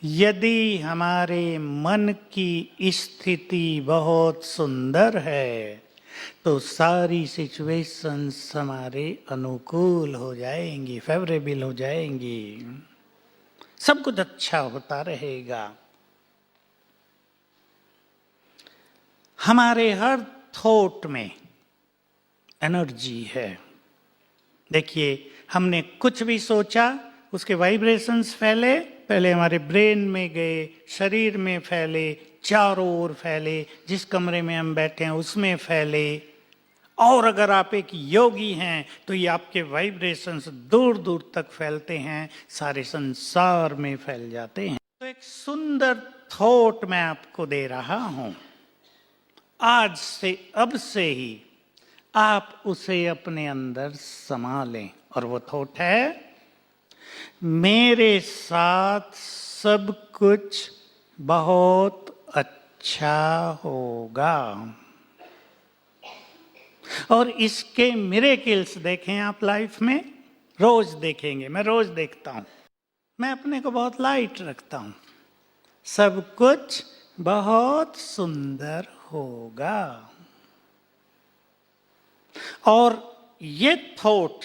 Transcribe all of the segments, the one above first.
यदि हमारे मन की स्थिति बहुत सुंदर है तो सारी सिचुएशंस हमारे अनुकूल हो जाएंगी, फेवरेबल हो जाएंगी, सब कुछ अच्छा होता रहेगा। हमारे हर थॉट में एनर्जी है। देखिए, हमने कुछ भी सोचा, उसके वाइब्रेशंस फैले, पहले हमारे ब्रेन में गए, शरीर में फैले, चारों ओर फैले, जिस कमरे में हम बैठे हैं उसमें फैले। और अगर आप एक योगी हैं तो ये आपके वाइब्रेशंस दूर दूर तक फैलते हैं, सारे संसार में फैल जाते हैं। तो एक सुंदर थॉट मैं आपको दे रहा हूं, आज से, अब से ही आप उसे अपने अंदर समा लें। और वो थॉट है, मेरे साथ सब कुछ बहुत अच्छा होगा। और इसके मिरेकल्स देखें आप लाइफ में, रोज देखेंगे। मैं रोज देखता हूं, मैं अपने को बहुत लाइट रखता हूं, सब कुछ बहुत सुंदर होगा। और ये थॉट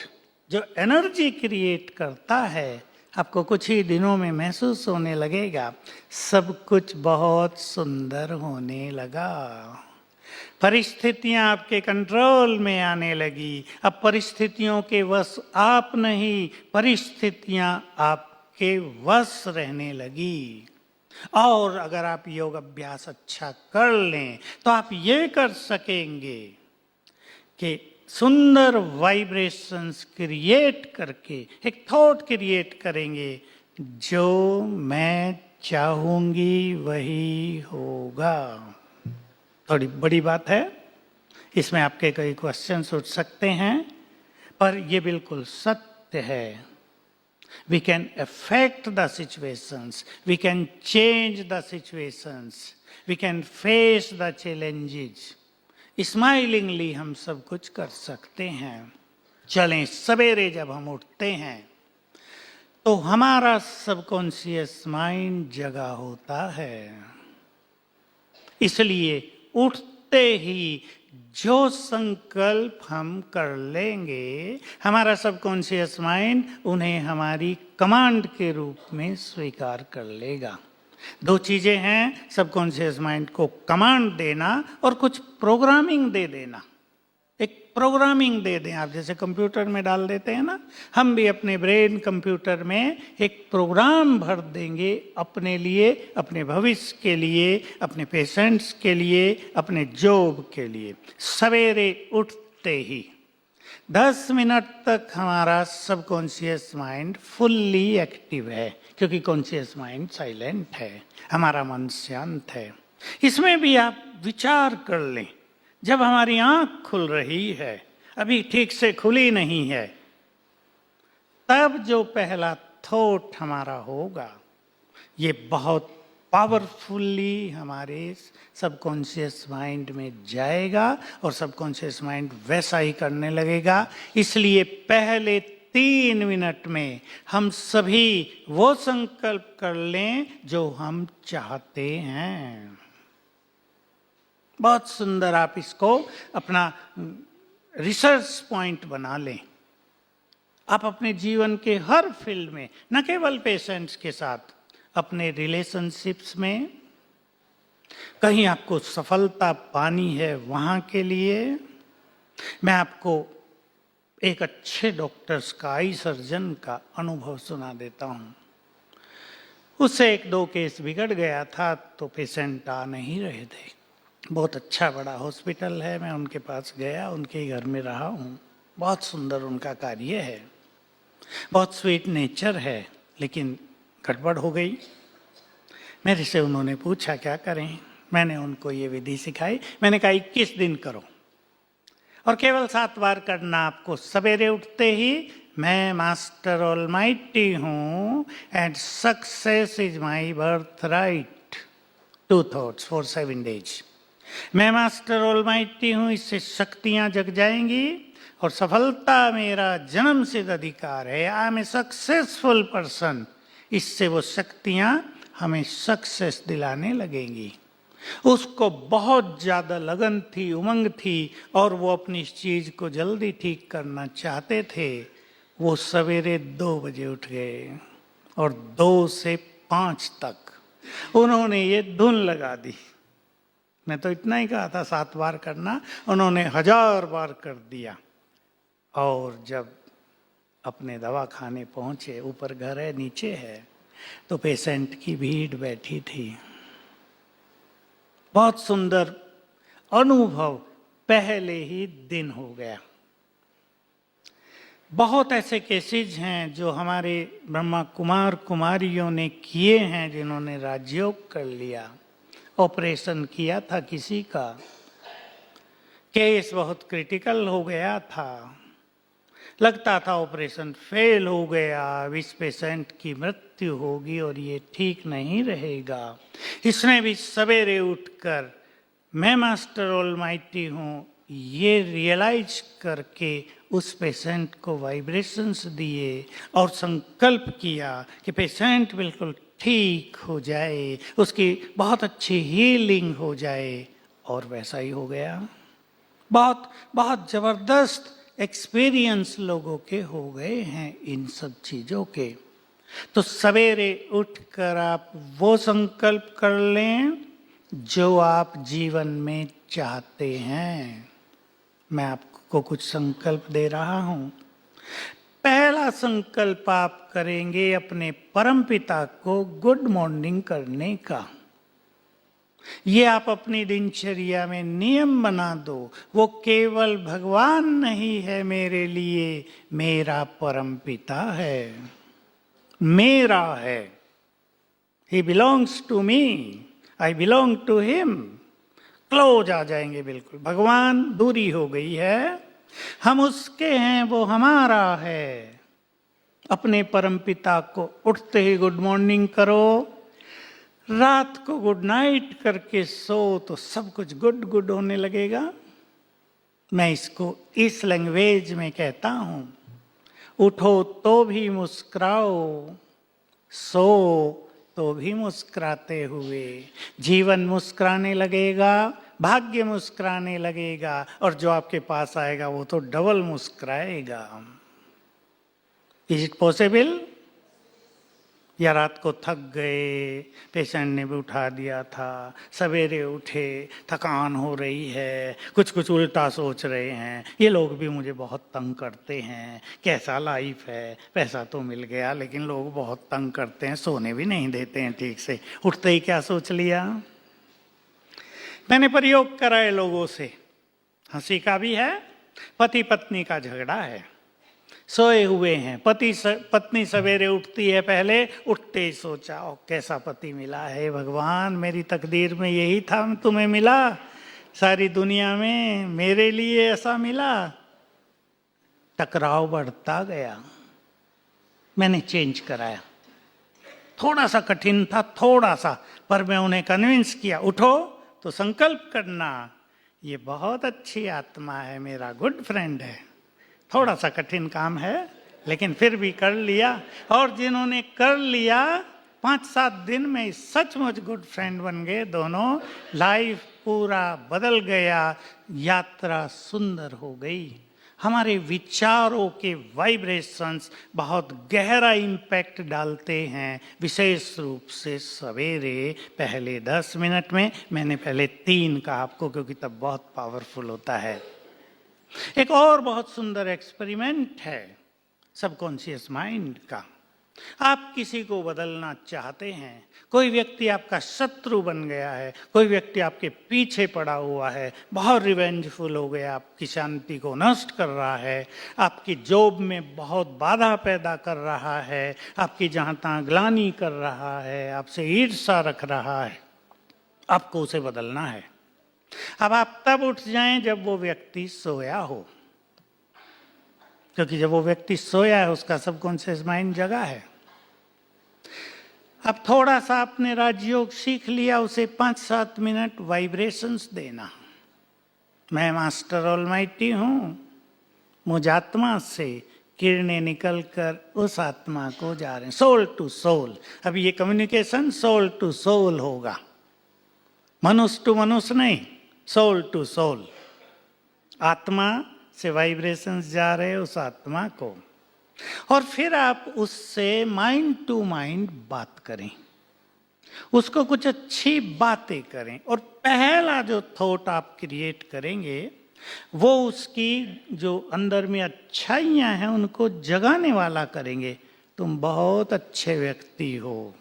जो एनर्जी क्रिएट करता है, आपको कुछ ही दिनों में महसूस होने लगेगा, सब कुछ बहुत सुंदर होने लगा। परिस्थितियां आपके कंट्रोल में आने लगी। अब परिस्थितियों के वश आप नहीं, परिस्थितियां आपके वश रहने लगी। और अगर आप योग अभ्यास अच्छा कर लें तो आप ये कर सकेंगे कि सुंदर वाइब्रेशंस क्रिएट करके एक थॉट क्रिएट करेंगे, जो मैं चाहूंगी वही होगा। थोड़ी बड़ी बात है, इसमें आपके कई क्वेश्चंस उठ सकते हैं, पर यह बिल्कुल सत्य है। We can affect the situations, we can change the situations, we can face the challenges. Smilingly हम सब कुछ कर सकते हैं। चलें, सवेरे जब हम उठते हैं तो हमारा सबकॉन्शियस माइंड जगा होता है, इसलिए उठते ही जो संकल्प हम कर लेंगे, हमारा सबकॉन्शियस माइंड उन्हें हमारी कमांड के रूप में स्वीकार कर लेगा। दो चीजें हैं, सबकॉन्शियस माइंड को कमांड देना और कुछ प्रोग्रामिंग दे देना। एक प्रोग्रामिंग दे दें आप, जैसे कंप्यूटर में डाल देते हैं ना, हम भी अपने ब्रेन कंप्यूटर में एक प्रोग्राम भर देंगे अपने लिए, अपने भविष्य के लिए, अपने पेशेंट्स के लिए, अपने जॉब के लिए। सवेरे उठते ही 10 मिनट तक हमारा सबकॉन्शियस माइंड फुल्ली एक्टिव है, क्योंकि कॉन्शियस माइंड साइलेंट है, हमारा मन शांत है। इसमें भी आप विचार कर लें, जब हमारी आंख खुल रही है, अभी ठीक से खुली नहीं है, तब जो पहला थॉट हमारा होगा, ये बहुत पावरफुली हमारे सबकॉन्शियस माइंड में जाएगा और सबकॉन्शियस माइंड वैसा ही करने लगेगा। इसलिए पहले 3 मिनट में हम सभी वो संकल्प कर लें जो हम चाहते हैं। बहुत सुंदर, आप इसको अपना रिसर्च पॉइंट बना लें। आप अपने जीवन के हर फील्ड में, न केवल पेशेंट्स के साथ, अपने रिलेशनशिप्स में, कहीं आपको सफलता पानी है वहां के लिए, मैं आपको एक अच्छे डॉक्टर्स का, आई सर्जन का अनुभव सुना देता हूं। उससे 1-2 केस बिगड़ गया था तो पेशेंट आ नहीं रहे थे। बहुत अच्छा बड़ा हॉस्पिटल है, मैं उनके पास गया, उनके घर में रहा हूँ। बहुत सुंदर उनका कार्य है, बहुत स्वीट नेचर है, लेकिन गड़बड़ हो गई। मेरे से उन्होंने पूछा क्या करें, मैंने उनको ये विधि सिखाई। मैंने कहा 21 दिन करो और केवल 7 बार करना आपको। सवेरे उठते ही, मैं मास्टर ऑलमाइटी हूँ and success is my birth right. 2 thoughts for 7 days. मैं मास्टर ऑलमाइटी हूँ, इससे शक्तियाँ जग जाएंगी और सफलता मेरा जन्म सिद्ध अधिकार है। I am a successful person, इससे वो शक्तियाँ हमें सक्सेस दिलाने लगेंगी। उसको बहुत ज़्यादा लगन थी, उमंग थी, और वो अपनी इस चीज़ को जल्दी ठीक करना चाहते थे। वो सवेरे 2 बजे उठ गए और 2 से 5 तक उन्होंने ये धुन लगा दी। मैं तो इतना ही कहा था 7 बार करना, उन्होंने 1000 बार कर दिया। और जब अपने दवा खाने पहुंचे, ऊपर घर है नीचे है, तो पेशेंट की भीड़ बैठी थी। बहुत सुंदर अनुभव पहले ही दिन हो गया। बहुत ऐसे केसेज हैं जो हमारे ब्रह्मा कुमार कुमारियों ने किए हैं, जिन्होंने राजयोग कर लिया। ऑपरेशन किया था किसी का, केस बहुत क्रिटिकल हो गया था, लगता था ऑपरेशन फेल हो गया, इस पेशेंट की मृत्यु होगी और ये ठीक नहीं रहेगा। इसने भी सवेरे उठकर मैं मास्टर ऑलमाइटी हूँ ये रियलाइज करके उस पेशेंट को वाइब्रेशंस दिए और संकल्प किया कि पेशेंट बिल्कुल ठीक हो जाए, उसकी बहुत अच्छी हीलिंग हो जाए, और वैसा ही हो गया। बहुत बहुत जबरदस्त एक्सपीरियंस लोगों के हो गए हैं इन सब चीजों के। तो सवेरे उठकर आप वो संकल्प कर लें जो आप जीवन में चाहते हैं। मैं आपको कुछ संकल्प दे रहा हूं। पहला संकल्प आप करेंगे अपने परमपिता को गुड मॉर्निंग करने का। ये आप अपनी दिनचर्या में नियम बना दो। वो केवल भगवान नहीं है मेरे लिए, मेरा परमपिता है, मेरा है। He belongs to me, I belong to him। Close आ जाएंगे बिल्कुल। भगवान दूरी हो गई है, हम उसके हैं, वो हमारा है। अपने परमपिता को उठते ही गुड मॉर्निंग करो, रात को गुड नाइट करके सो तो सब कुछ गुड गुड होने लगेगा। मैं इसको इस लैंग्वेज में कहता हूं, उठो तो भी मुस्कुराओ, सो तो भी मुस्कुराते हुए। जीवन मुस्कुराने लगेगा, भाग्य मुस्कुराने लगेगा, और जो आपके पास आएगा वो तो डबल मुस्कुराएगा। Is it possible? या रात को थक गए, पेशेंट ने भी उठा दिया था, सवेरे उठे, थकान हो रही है, कुछ कुछ उल्टा सोच रहे हैं, ये लोग भी मुझे बहुत तंग करते हैं, कैसा लाइफ है, पैसा तो मिल गया लेकिन लोग बहुत तंग करते हैं, सोने भी नहीं देते हैं ठीक से। उठते ही क्या सोच लिया? मैंने प्रयोग कराए लोगों से, हंसी का भी है, पति पत्नी का झगड़ा है, सोए हुए हैं, पत्नी सवेरे उठती है, पहले उठते ही सोचा ओ कैसा पति मिला है भगवान, मेरी तकदीर में यही था तुम्हें मिला, सारी दुनिया में मेरे लिए ऐसा मिला। टकराव बढ़ता गया, मैंने चेंज कराया, थोड़ा सा कठिन था, थोड़ा सा, पर मैं उन्हें कन्विंस किया, उठो तो संकल्प करना, ये बहुत अच्छी आत्मा है, मेरा गुड फ्रेंड है। थोड़ा सा कठिन काम है लेकिन फिर भी कर लिया, और जिन्होंने कर लिया 5-7 दिन में सचमुच गुड फ्रेंड बन गए दोनों। लाइफ पूरा बदल गया, यात्रा सुंदर हो गई। हमारे विचारों के वाइब्रेशंस बहुत गहरा इम्पैक्ट डालते हैं, विशेष रूप से सवेरे पहले 10 मिनट में। मैंने पहले 3 कहा आपको क्योंकि तब बहुत पावरफुल होता है। एक और बहुत सुंदर एक्सपेरिमेंट है सबकॉन्शियस माइंड का। आप किसी को बदलना चाहते हैं, कोई व्यक्ति आपका शत्रु बन गया है, कोई व्यक्ति आपके पीछे पड़ा हुआ है, बहुत रिवेंजफुल हो गया, आपकी शांति को नष्ट कर रहा है, आपकी जॉब में बहुत बाधा पैदा कर रहा है, आपकी जहां तहां ग्लानि कर रहा है, आपसे ईर्ष्या रख रहा है, आपको उसे बदलना है। अब आप तब उठ जाएं जब वो व्यक्ति सोया हो, क्योंकि जब वो व्यक्ति सोया है उसका सबकॉन्शियस माइंड जगा है। अब थोड़ा सा आपने राजयोग सीख लिया, उसे 5-7 मिनट वाइब्रेशंस देना। मैं मास्टर ऑलमाइटी हूं, मुझ आत्मा से किरणें निकलकर उस आत्मा को जा रहे हैं, सोल टू सोल। अब ये कम्युनिकेशन सोल टू सोल होगा, मनुष्य टू मनुष्य नहीं, सोल टू सोल। आत्मा से वाइब्रेशंस जा रहे उस आत्मा को, और फिर आप उससे माइंड टू माइंड बात करें, उसको कुछ अच्छी बातें करें, और पहला जो थॉट आप क्रिएट करेंगे वो उसकी जो अंदर में अच्छाइयां हैं उनको जगाने वाला करेंगे। तुम बहुत अच्छे व्यक्ति हो।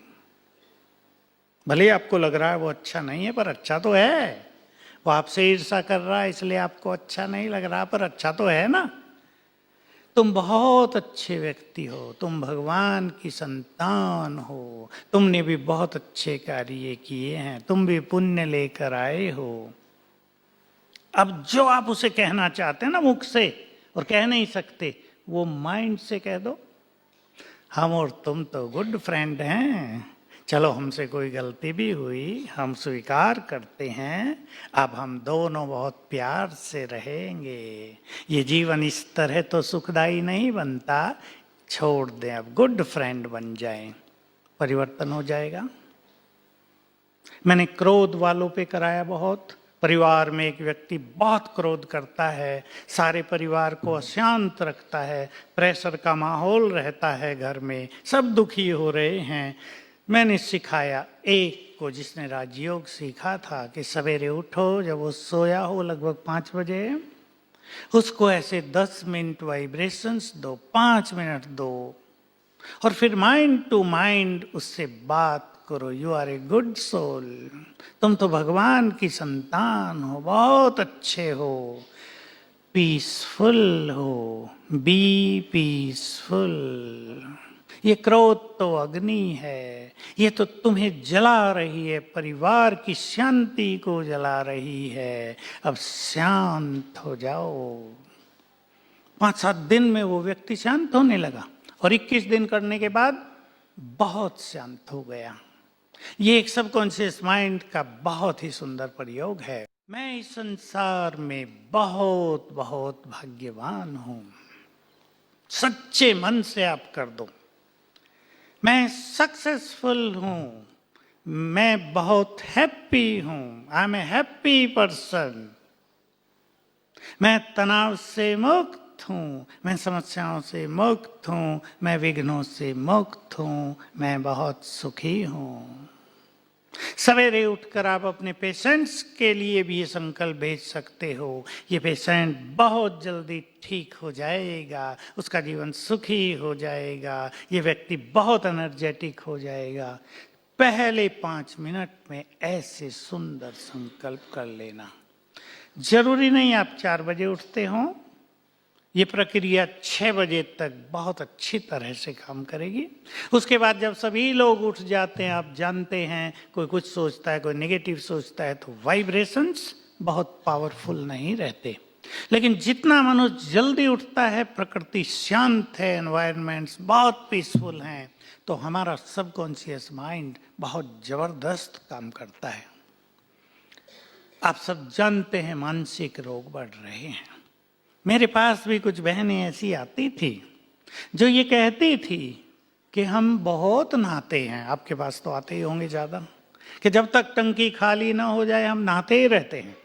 भले आपको लग रहा है वो अच्छा नहीं है, पर अच्छा तो है। वो आपसे ईर्ष्या कर रहा है इसलिए आपको अच्छा नहीं लग रहा, पर अच्छा तो है ना। तुम बहुत अच्छे व्यक्ति हो, तुम भगवान की संतान हो, तुमने भी बहुत अच्छे कार्य किए हैं, तुम भी पुण्य लेकर आए हो। अब जो आप उसे कहना चाहते हैं ना मुख से और कह नहीं सकते, वो माइंड से कह दो। हम और तुम तो गुड फ्रेंड हैं, चलो हमसे कोई गलती भी हुई हम स्वीकार करते हैं, अब हम दोनों बहुत प्यार से रहेंगे। ये जीवन इस तरह तो सुखदायी नहीं बनता, छोड़ दें, अब गुड फ्रेंड बन जाएं, परिवर्तन हो जाएगा। मैंने क्रोध वालों पे कराया बहुत। परिवार में एक व्यक्ति बहुत क्रोध करता है, सारे परिवार को अशांत रखता है, प्रेशर का माहौल रहता है घर में, सब दुखी हो रहे हैं। मैंने सिखाया एक को, जिसने राजयोग सीखा था, कि सवेरे उठो, जब वो सोया हो लगभग 5 बजे, उसको ऐसे 10 मिनट वाइब्रेशंस दो, 5 मिनट दो, और फिर माइंड टू माइंड उससे बात करो। You are a good soul, तुम तो भगवान की संतान हो, बहुत अच्छे हो, पीसफुल हो, बी पीसफुल। ये क्रोध तो अग्नि है, ये तो तुम्हें जला रही है, परिवार की शांति को जला रही है, अब शांत हो जाओ। 5-7 दिन में वो व्यक्ति शांत होने लगा, और 21 दिन करने के बाद बहुत शांत हो गया। ये एक सबकॉन्शियस माइंड का बहुत ही सुंदर प्रयोग है। मैं इस संसार में बहुत बहुत भाग्यवान हूं। सच्चे मन से आप कर दो, मैं सक्सेसफुल हूं, मैं बहुत हैप्पी हूं, I am a happy person, मैं तनाव से मुक्त हूं, मैं समस्याओं से मुक्त हूं, मैं विघ्नों से मुक्त हूं, मैं बहुत सुखी हूं। सवेरे उठकर आप अपने पेशेंट्स के लिए भी ये संकल्प भेज सकते हो, ये पेशेंट बहुत जल्दी ठीक हो जाएगा, उसका जीवन सुखी हो जाएगा, ये व्यक्ति बहुत एनर्जेटिक हो जाएगा। पहले 5 मिनट में ऐसे सुंदर संकल्प कर लेना। जरूरी नहीं आप 4 बजे उठते हो, ये प्रक्रिया 6 बजे तक बहुत अच्छी तरह से काम करेगी। उसके बाद जब सभी लोग उठ जाते हैं, आप जानते हैं कोई कुछ सोचता है, कोई नेगेटिव सोचता है, तो वाइब्रेशंस बहुत पावरफुल नहीं रहते। लेकिन जितना मनुष्य जल्दी उठता है, प्रकृति शांत है, एनवायरनमेंट्स बहुत पीसफुल हैं, तो हमारा सबकॉन्शियस माइंड बहुत जबरदस्त काम करता है। आप सब जानते हैं मानसिक रोग बढ़ रहे हैं। मेरे पास भी कुछ बहनें ऐसी आती थी जो ये कहती थी कि हम बहुत नहाते हैं, आपके पास तो आते ही होंगे ज़्यादा, कि जब तक टंकी खाली ना हो जाए हम नहाते ही रहते हैं।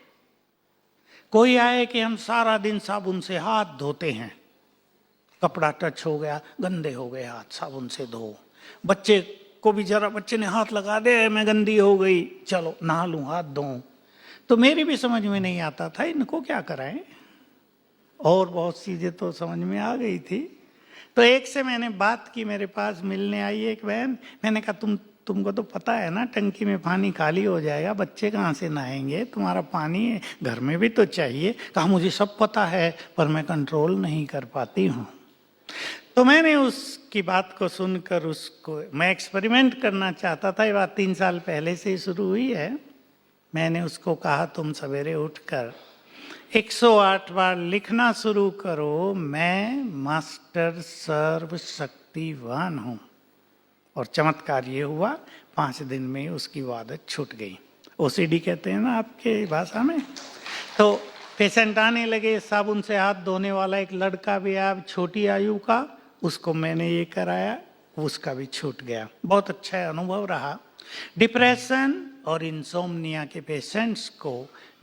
कोई आए कि हम सारा दिन साबुन से हाथ धोते हैं, कपड़ा टच हो गया, गंदे हो गए हाथ, साबुन से धो। बच्चे को भी जरा, बच्चे ने हाथ लगा दे, मैं गंदी हो गई, चलो नहा लूँ, हाथ धोऊं। तो मेरी भी समझ में नहीं आता था इनको क्या कराएं, और बहुत चीज़ें तो समझ में आ गई थी। तो एक से मैंने बात की, मेरे पास मिलने आई एक बहन, मैंने कहा तुमको तो पता है ना टंकी में पानी खाली हो जाएगा, बच्चे कहाँ से नहाएंगे, तुम्हारा पानी घर में भी तो चाहिए। कहा मुझे सब पता है, पर मैं कंट्रोल नहीं कर पाती हूँ। तो मैंने उसकी बात को सुनकर उसको, मैं एक्सपेरिमेंट करना चाहता था, ये बात 3 साल पहले से ही शुरू हुई है। मैंने उसको कहा तुम सवेरे उठकर 108 बार लिखना शुरू करो, मैं मास्टर सर्वशक्तिवान हूँ। और चमत्कार ये हुआ, 5 दिन में उसकी आदत छूट गई। ओसीडी कहते हैं ना आपके भाषा में। तो पेशेंट आने लगे, साबुन से हाथ धोने वाला एक लड़का भी आया छोटी आयु का, उसको मैंने ये कराया, उसका भी छूट गया। बहुत अच्छा अनुभव रहा। डिप्रेशन और इंसोम्निया के पेशेंट्स को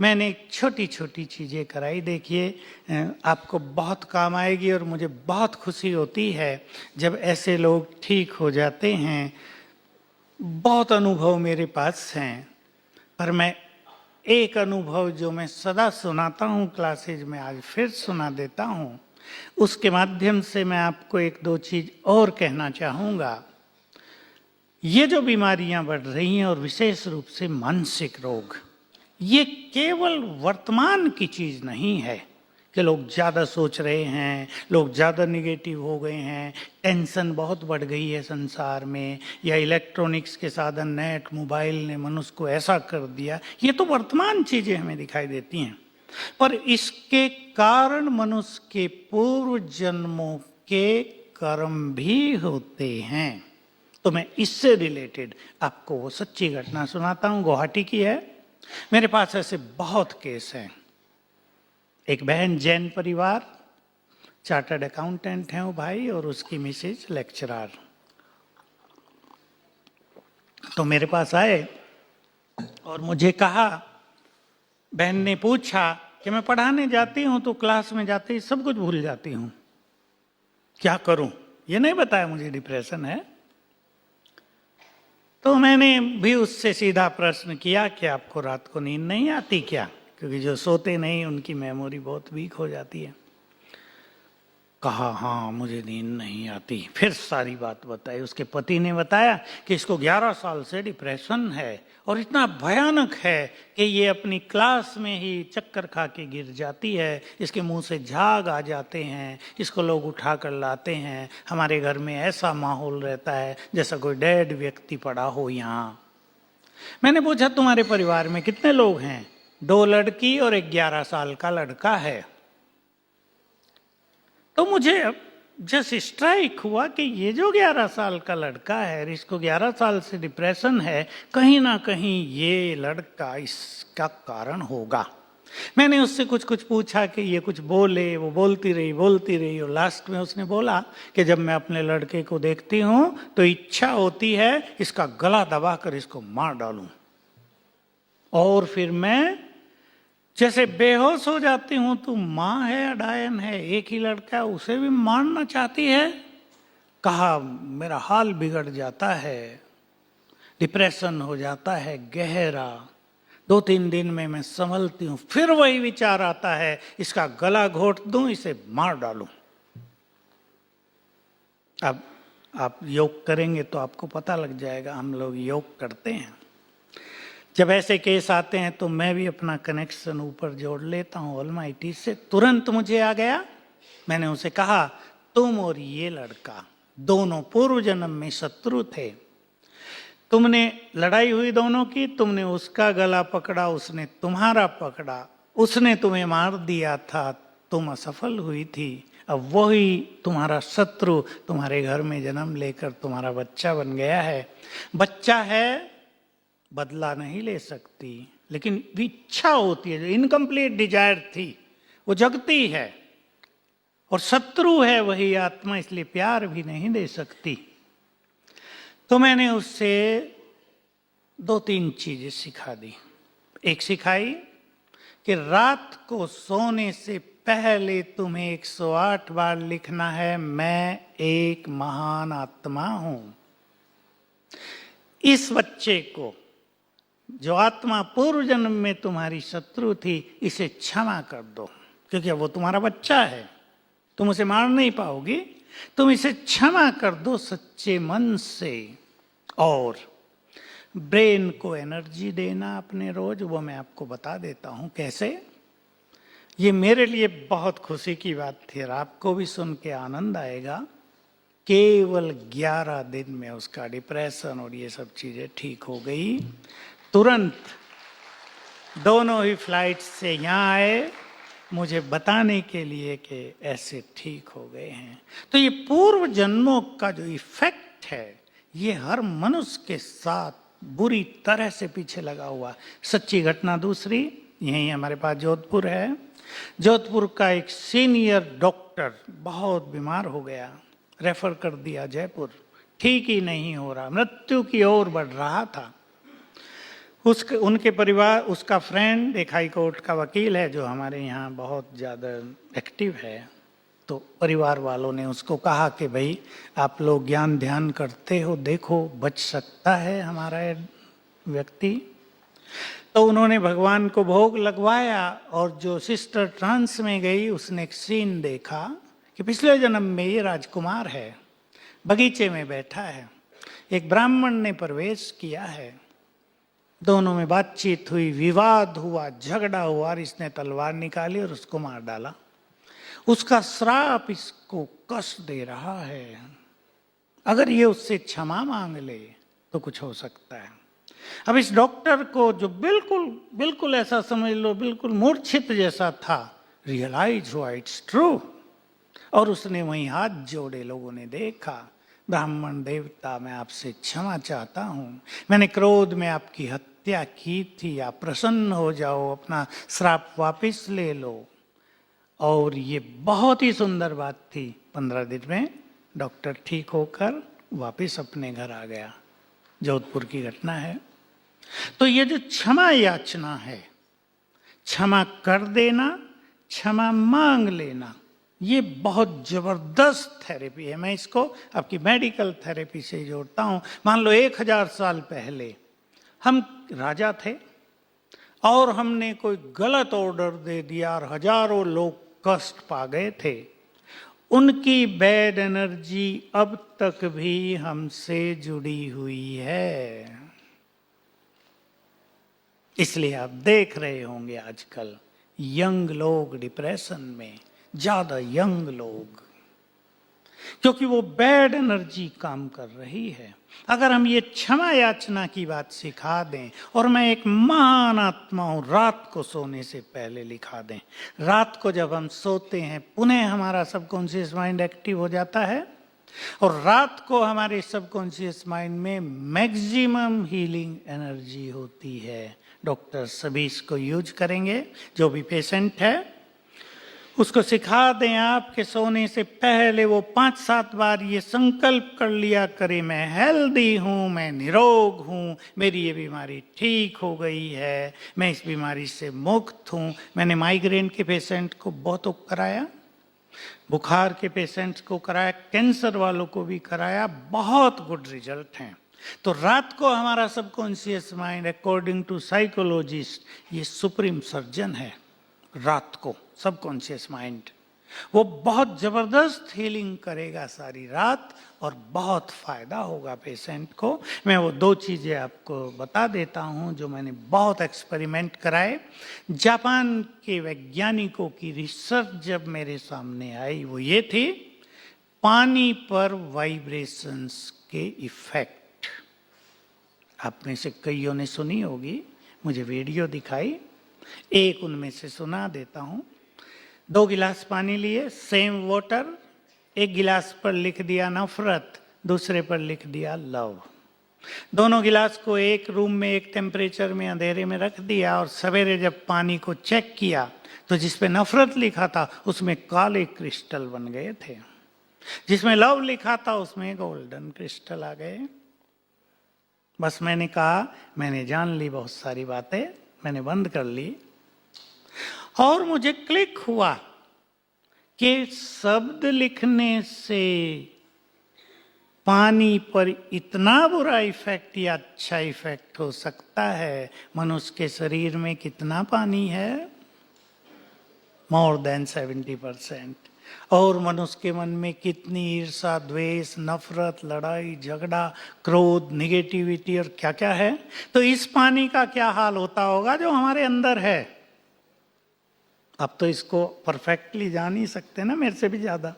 मैंने छोटी छोटी चीज़ें कराई। देखिए आपको बहुत काम आएगी और मुझे बहुत खुशी होती है जब ऐसे लोग ठीक हो जाते हैं। बहुत अनुभव मेरे पास हैं, पर मैं एक अनुभव जो मैं सदा सुनाता हूँ क्लासेज में, आज फिर सुना देता हूँ। उसके माध्यम से मैं आपको एक दो चीज़ और कहना चाहूँगा। ये जो बीमारियां बढ़ रही हैं और विशेष रूप से मानसिक रोग, ये केवल वर्तमान की चीज़ नहीं है कि लोग ज़्यादा सोच रहे हैं, लोग ज़्यादा निगेटिव हो गए हैं, टेंशन बहुत बढ़ गई है संसार में, या इलेक्ट्रॉनिक्स के साधन नेट मोबाइल ने मनुष्य को ऐसा कर दिया। ये तो वर्तमान चीज़ें हमें दिखाई देती हैं, पर इसके कारण मनुष्य के पूर्व जन्मों के कर्म भी होते हैं। तो मैं इससे रिलेटेड आपको वो सच्ची घटना सुनाता हूँ, गुवाहाटी की है। मेरे पास ऐसे बहुत केस हैं। एक बहन जैन परिवार, चार्टर्ड अकाउंटेंट हैं वो भाई, और उसकी मिसेज लेक्चरर। तो मेरे पास आए और मुझे कहा, बहन ने पूछा कि मैं पढ़ाने जाती हूँ तो क्लास में जाते ही सब कुछ भूल जाती हूँ, क्या करूँ? ये नहीं बताया मुझे डिप्रेशन है। तो मैंने भी उससे सीधा प्रश्न किया कि आपको रात को नींद नहीं आती क्या? क्योंकि जो सोते नहीं उनकी मेमोरी बहुत वीक हो जाती है। कहा हाँ मुझे नींद नहीं आती। फिर सारी बात बताई। उसके पति ने बताया कि इसको 11 साल से डिप्रेशन है और इतना भयानक है कि ये अपनी क्लास में ही चक्कर खा के गिर जाती है, इसके मुंह से झाग आ जाते हैं, इसको लोग उठा कर लाते हैं, हमारे घर में ऐसा माहौल रहता है जैसा कोई डेड व्यक्ति पड़ा हो यहाँ। मैंने पूछा तुम्हारे परिवार में कितने लोग हैं? 2 लड़की और एक 11 साल का लड़का है। तो मुझे जस्ट स्ट्राइक हुआ कि ये जो 11 साल का लड़का है, इसको 11 साल से डिप्रेशन है, कहीं ना कहीं ये लड़का इसका कारण होगा। मैंने उससे कुछ कुछ पूछा कि ये कुछ बोले, वो बोलती रही और लास्ट में उसने बोला कि जब मैं अपने लड़के को देखती हूँ तो इच्छा होती है इसका गला दबा कर इसको मार डालूं, और फिर मैं जैसे बेहोश हो जाती हूँ। तो माँ है या डायन है, एक ही लड़का है, उसे भी मारना चाहती है। कहा मेरा हाल बिगड़ जाता है, डिप्रेशन हो जाता है गहरा। 2-3 दिन में मैं संभलती हूँ, फिर वही विचार आता है इसका गला घोट दूं, इसे मार डालूं। अब आप योग करेंगे तो आपको पता लग जाएगा, हम लोग योग करते हैं। जब ऐसे केस आते हैं तो मैं भी अपना कनेक्शन ऊपर जोड़ लेता हूँ ऑलमाइटी से। तुरंत मुझे आ गया। मैंने उसे कहा तुम और ये लड़का दोनों पूर्व जन्म में शत्रु थे, तुमने लड़ाई हुई दोनों की, तुमने उसका गला पकड़ा, उसने तुम्हारा पकड़ा, उसने तुम्हें मार दिया था, तुम असफल हुई थी। अब वही तुम्हारा शत्रु तुम्हारे घर में जन्म लेकर तुम्हारा बच्चा बन गया है। बच्चा है, बदला नहीं ले सकती, लेकिन इच्छा होती है, जो इनकम्प्लीट डिजायर थी वो जगती है, और शत्रु है वही आत्मा, इसलिए प्यार भी नहीं दे सकती। तो मैंने उससे 2-3 चीजें सिखा दी। एक सिखाई कि रात को सोने से पहले तुम्हें 108 बार लिखना है मैं एक महान आत्मा हूं। इस बच्चे को, जो आत्मा पूर्व जन्म में तुम्हारी शत्रु थी, इसे क्षमा कर दो, क्योंकि वो तुम्हारा बच्चा है, तुम उसे मार नहीं पाओगी। तुम इसे क्षमा कर दो सच्चे मन से। और ब्रेन को एनर्जी देना अपने रोज, वो मैं आपको बता देता हूं कैसे। ये मेरे लिए बहुत खुशी की बात थी और आपको भी सुन के आनंद आएगा। केवल 11 दिन में उसका डिप्रेशन और ये सब चीजें ठीक हो गई। तुरंत दोनों ही फ्लाइट से यहाँ आए मुझे बताने के लिए कि ऐसे ठीक हो गए हैं। तो ये पूर्व जन्मों का जो इफेक्ट है, ये हर मनुष्य के साथ बुरी तरह से पीछे लगा हुआ। सच्ची घटना दूसरी, यहीं हमारे पास जोधपुर है। जोधपुर का एक सीनियर डॉक्टर बहुत बीमार हो गया, रेफर कर दिया जयपुर, ठीक ही नहीं हो रहा, मृत्यु की ओर बढ़ रहा था। उनके परिवार, उसका फ्रेंड एक हाई कोर्ट का वकील है जो हमारे यहाँ बहुत ज़्यादा एक्टिव है, तो परिवार वालों ने उसको कहा कि भाई आप लोग ज्ञान ध्यान करते हो, देखो बच सकता है हमारा व्यक्ति। तो उन्होंने भगवान को भोग लगवाया और जो सिस्टर ट्रांस में गई उसने एक सीन देखा कि पिछले जन्म में ये राजकुमार है, बगीचे में बैठा है, एक ब्राह्मण ने प्रवेश किया है, दोनों में बातचीत हुई, विवाद हुआ, झगड़ा हुआ और इसने तलवार निकाली और उसको मार डाला। उसका श्राप इसको कष्ट दे रहा है, अगर ये उससे क्षमा मांग ले तो कुछ हो सकता है। अब इस डॉक्टर को जो बिल्कुल ऐसा समझ लो बिल्कुल मूर्छित जैसा था, रियलाइज हुआ इट्स ट्रू, और उसने वहीं हाथ जोड़े। लोगों ने देखा, ब्राह्मण देवता मैं आपसे क्षमा चाहता हूँ, मैंने क्रोध में आपकी हत्या की थी, आप प्रसन्न हो जाओ, अपना श्राप वापस ले लो। और ये बहुत ही सुंदर बात थी, 15 दिन में डॉक्टर ठीक होकर वापस अपने घर आ गया। जोधपुर की घटना है। तो ये जो क्षमा याचना है, क्षमा कर देना, क्षमा मांग लेना, ये बहुत जबरदस्त थेरेपी है। मैं इसको आपकी मेडिकल थेरेपी से जोड़ता हूं। मान लो 1000 साल पहले हम राजा थे और हमने कोई गलत ऑर्डर दे दिया और हजारों लोग कष्ट पा गए थे, उनकी बैड एनर्जी अब तक भी हमसे जुड़ी हुई है। इसलिए आप देख रहे होंगे आजकल यंग लोग डिप्रेशन में, ज्यादा यंग लोग, क्योंकि वो बैड एनर्जी काम कर रही है। अगर हम ये क्षमा याचना की बात सिखा दें, और मैं एक महान आत्मा हूं, रात को सोने से पहले लिखा दें, रात को जब हम सोते हैं पुनः हमारा सबकॉन्शियस माइंड एक्टिव हो जाता है और रात को हमारे सबकॉन्शियस माइंड में मैक्सिमम हीलिंग एनर्जी होती है। डॉक्टर सभी इसको यूज करेंगे, जो भी पेशेंट है उसको सिखा दें आपके सोने से पहले वो 5-7 बार ये संकल्प कर लिया करे, मैं हेल्दी हूँ, मैं निरोग हूँ, मेरी ये बीमारी ठीक हो गई है, मैं इस बीमारी से मुक्त हूँ। मैंने माइग्रेन के पेशेंट को बहुत कराया, बुखार के पेशेंट्स को कराया, कैंसर वालों को भी कराया, बहुत गुड रिजल्ट हैं। तो रात को हमारा subconscious mind according to psychologist ये सुप्रीम सर्जन है। रात को सबकॉन्शियस माइंड वो बहुत जबरदस्त हीलिंग करेगा सारी रात और बहुत फायदा होगा पेशेंट को। मैं वो 2 चीजें आपको बता देता हूं जो मैंने बहुत एक्सपेरिमेंट कराए। जापान के वैज्ञानिकों की रिसर्च जब मेरे सामने आई वो ये थी, पानी पर वाइब्रेशंस के इफेक्ट। आप में से कईयों ने सुनी होगी, मुझे वीडियो दिखाई, एक उनमें से सुना देता हूं। 2 गिलास पानी लिए, सेम वाटर, एक गिलास पर लिख दिया नफरत, दूसरे पर लिख दिया लव। दोनों गिलास को एक रूम में एक टेम्परेचर में अंधेरे में रख दिया और सवेरे जब पानी को चेक किया तो जिसपे नफरत लिखा था उसमें काले क्रिस्टल बन गए थे, जिसमें लव लिखा था उसमें गोल्डन क्रिस्टल आ गए। बस मैंने कहा, मैंने जान ली बहुत सारी बातें, मैंने बंद कर ली और मुझे क्लिक हुआ कि शब्द लिखने से पानी पर इतना बुरा इफेक्ट या अच्छा इफेक्ट हो सकता है। मनुष्य के शरीर में कितना पानी है? More than 70%। और मनुष्य के मन में कितनी ईर्षा, द्वेष, नफरत, लड़ाई, झगड़ा, क्रोध, निगेटिविटी और क्या क्या है। तो इस पानी का क्या हाल होता होगा जो हमारे अंदर है। अब तो इसको परफेक्टली जान ही सकते ना, मेरे से भी ज्यादा।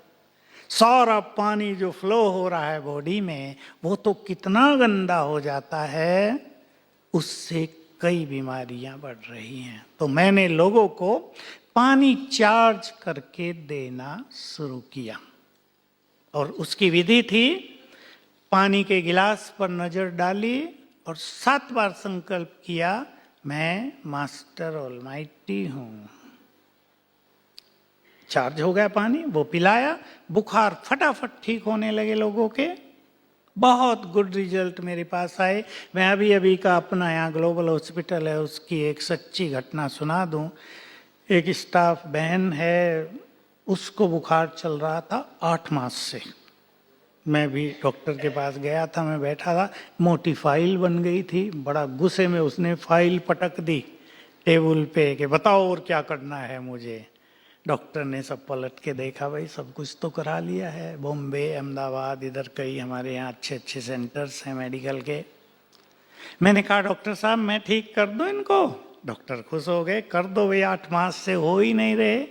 सारा पानी जो फ्लो हो रहा है बॉडी में वो तो कितना गंदा हो जाता है, उससे कई बीमारियां बढ़ रही हैं। तो मैंने लोगों को पानी चार्ज करके देना शुरू किया और उसकी विधि थी, पानी के गिलास पर नजर डाली और 7 बार संकल्प किया, मैं मास्टर ऑलमाइटी हूँ। चार्ज हो गया पानी, वो पिलाया, बुखार फटाफट ठीक होने लगे लोगों के। बहुत गुड रिजल्ट मेरे पास आए। मैं अभी अभी का अपना यहाँ ग्लोबल हॉस्पिटल है उसकी एक सच्ची घटना सुना दूँ। एक स्टाफ बहन है, उसको बुखार चल रहा था 8 मास से। मैं भी डॉक्टर के पास गया था, मैं बैठा था, मोटी फाइल बन गई थी। बड़ा गुस्से में उसने फाइल पटक दी टेबल पे कि बताओ और क्या करना है मुझे। डॉक्टर ने सब पलट के देखा, भाई सब कुछ तो करा लिया है, बॉम्बे, अहमदाबाद, इधर कई हमारे यहाँ अच्छे अच्छे सेंटर्स हैं मेडिकल के। मैंने कहा डॉक्टर साहब मैं ठीक कर दूं इनको? डॉक्टर खुश हो गए, कर दो भाई, 8 मास से हो ही नहीं रहे।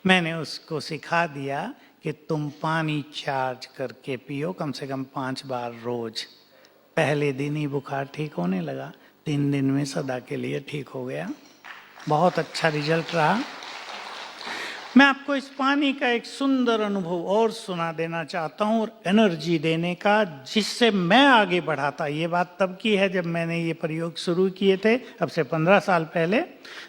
मैंने उसको सिखा दिया कि तुम पानी चार्ज करके पियो कम से कम 5 बार रोज। पहले दिन ही बुखार ठीक होने लगा, 3 दिन में सदा के लिए ठीक हो गया। बहुत अच्छा रिजल्ट रहा। मैं आपको इस पानी का एक सुंदर अनुभव और सुना देना चाहता हूँ, और एनर्जी देने का, जिससे मैं आगे बढ़ा था। ये बात तब की है जब मैंने ये प्रयोग शुरू किए थे, अब से 15 साल पहले।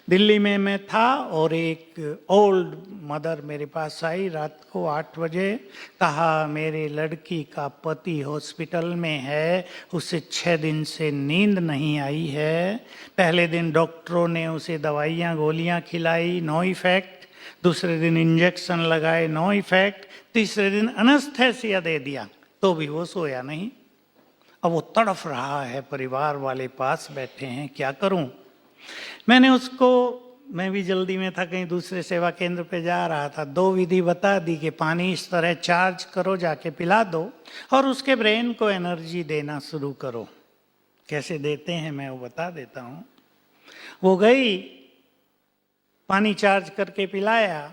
दिल्ली में मैं था और एक ओल्ड मदर मेरे पास आई रात को 8 बजे। कहा मेरे लड़की का पति हॉस्पिटल में है, उसे 6 दिन से नींद नहीं आई है। पहले दिन डॉक्टरों ने उसे दवाइयाँ गोलियाँ खिलाई, नो इफेक्ट। दूसरे दिन इंजेक्शन लगाए, नो इफेक्ट। तीसरे दिन अनेस्थेसिया दे दिया तो भी वो सोया नहीं। अब वो तड़फ रहा है, परिवार वाले पास बैठे हैं, क्या करूं? मैंने उसको, मैं भी जल्दी में था, कहीं दूसरे सेवा केंद्र पे जा रहा था, 2 विधि बता दी कि पानी इस तरह चार्ज करो, जाके पिला दो, और उसके ब्रेन को एनर्जी देना शुरू करो। कैसे देते हैं मैं वो बता देता हूं। वो गई, पानी चार्ज करके पिलाया,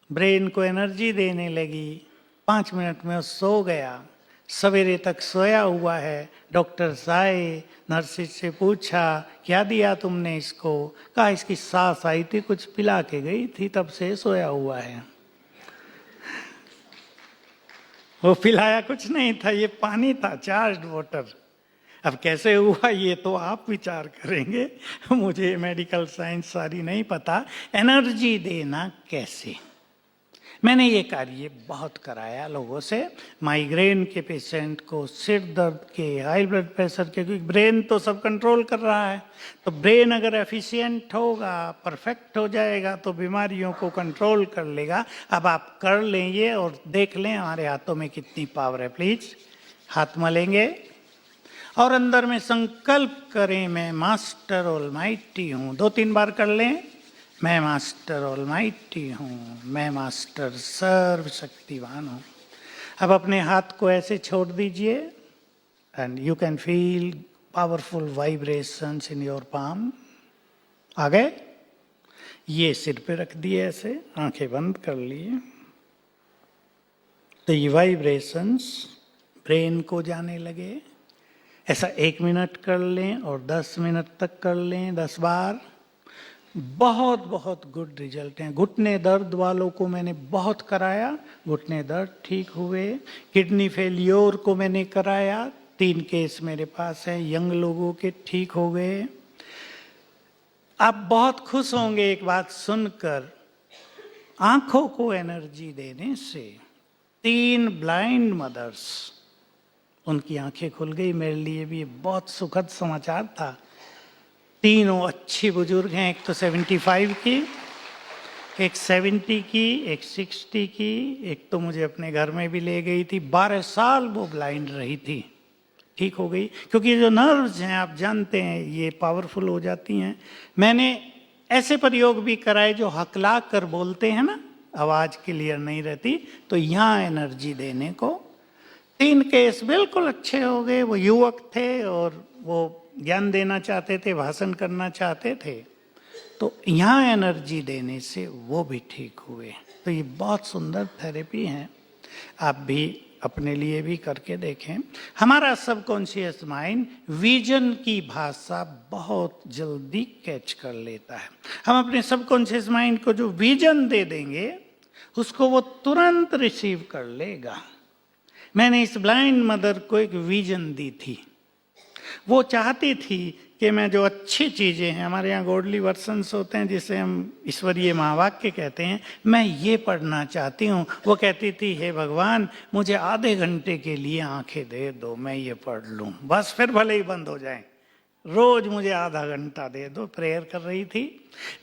ब्रेन को एनर्जी देने लगी, 5 मिनट में वो सो गया। सवेरे तक सोया हुआ है। डॉक्टर्स आए, नर्सिस से पूछा क्या दिया तुमने इसको? कहा इसकी सास आई थी, कुछ पिला के गई थी, तब से सोया हुआ है। वो पिलाया कुछ नहीं था, ये पानी था, चार्ज्ड वाटर। अब कैसे हुआ ये तो आप विचार करेंगे, मुझे मेडिकल साइंस सारी नहीं पता। एनर्जी देना कैसे, मैंने ये कार्य बहुत कराया लोगों से। माइग्रेन के पेशेंट को, सिर दर्द के, हाई ब्लड प्रेशर के, क्योंकि ब्रेन तो सब कंट्रोल कर रहा है। तो ब्रेन अगर एफिशिएंट होगा, परफेक्ट हो जाएगा, तो बीमारियों को कंट्रोल कर लेगा। अब आप कर लें ये और देख लें हमारे हाथों में कितनी पावर है। प्लीज हाथ मलेंगे और अंदर में संकल्प करें, मैं मास्टर ऑलमाइटी हूँ। 2-3 बार कर लें, मैं मास्टर ऑलमाइटी हूँ, मैं मास्टर सर्वशक्तिवान हूँ। अब अपने हाथ को ऐसे छोड़ दीजिए and you can feel powerful vibrations in your palm. आ गए? ये सिर पे रख दिए, ऐसे आंखें बंद कर लिए। तो ये वाइब्रेशंस ब्रेन को जाने लगे। ऐसा 1 मिनट कर लें और 10 मिनट तक कर लें, 10 बार। बहुत बहुत गुड रिजल्ट हैं। घुटने दर्द वालों को मैंने बहुत कराया, घुटने दर्द ठीक हुए। किडनी फेलियोर को मैंने कराया, 3 केस मेरे पास हैं, यंग लोगों के ठीक हो गए। आप बहुत खुश होंगे एक बात सुनकर, आंखों को एनर्जी देने से 3 ब्लाइंड मदर्स, उनकी आंखें खुल गई। मेरे लिए भी बहुत सुखद समाचार था। 3 अच्छी बुजुर्ग हैं, एक तो 75 की, एक 70 की, एक 60 की, एक तो मुझे अपने घर में भी ले गई थी। 12 साल वो ब्लाइंड रही थी, ठीक हो गई। क्योंकि जो नर्व्स हैं आप जानते हैं ये पावरफुल हो जाती हैं। मैंने ऐसे प्रयोग भी कराए जो हकला कर बोलते हैं ना, आवाज क्लियर नहीं रहती, तो यहाँ एनर्जी देने को। 3 केस बिल्कुल अच्छे हो गए। वो युवक थे और वो ज्ञान देना चाहते थे, भाषण करना चाहते थे, तो यहाँ एनर्जी देने से वो भी ठीक हुए। तो ये बहुत सुंदर थेरेपी है, आप भी अपने लिए भी करके देखें। हमारा सबकॉन्शियस माइंड विजन की भाषा बहुत जल्दी कैच कर लेता है। हम अपने सबकॉन्शियस माइंड को जो विजन दे देंगे उसको वो तुरंत रिसीव कर लेगा। मैंने इस ब्लाइंड मदर को एक विजन दी थी। वो चाहती थी कि मैं जो अच्छी चीज़ें हैं, हमारे यहाँ गॉडली वर्सन्स होते हैं जिसे हम ईश्वरीय महावाक्य कहते हैं, मैं ये पढ़ना चाहती हूँ। वो कहती थी, हे भगवान मुझे आधे घंटे के लिए आंखें दे दो, मैं ये पढ़ लूँ, बस फिर भले ही बंद हो जाए, रोज मुझे आधा घंटा दे दो। प्रेयर कर रही थी।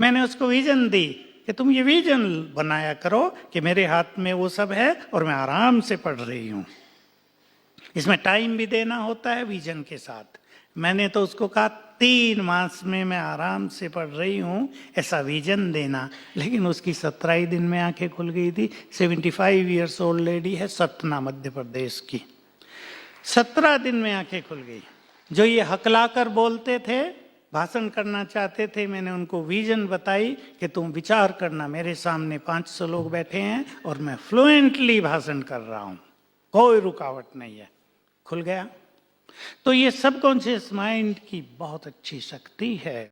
मैंने उसको विजन दी कि तुम ये विजन बनाया करो कि मेरे हाथ में वो सब है और मैं आराम से पढ़ रही हूँ। इसमें टाइम भी देना होता है विजन के साथ। मैंने तो उसको कहा 3 मास में मैं आराम से पढ़ रही हूँ, ऐसा विजन देना। लेकिन उसकी 17 ही दिन में आंखें खुल गई थी। 75 ईयर्स ओल्ड लेडी है, सतना मध्य प्रदेश की। 17 दिन में आंखें खुल गई। जो ये हकलाकर बोलते थे, भाषण करना चाहते थे, मैंने उनको विजन बताई कि तुम विचार करना, मेरे सामने 500 लोग बैठे हैं और मैं फ्लुएंटली भाषण कर रहा हूँ, कोई रुकावट नहीं है। खुल गया। तो ये सबकॉन्शियस माइंड की बहुत अच्छी शक्ति है।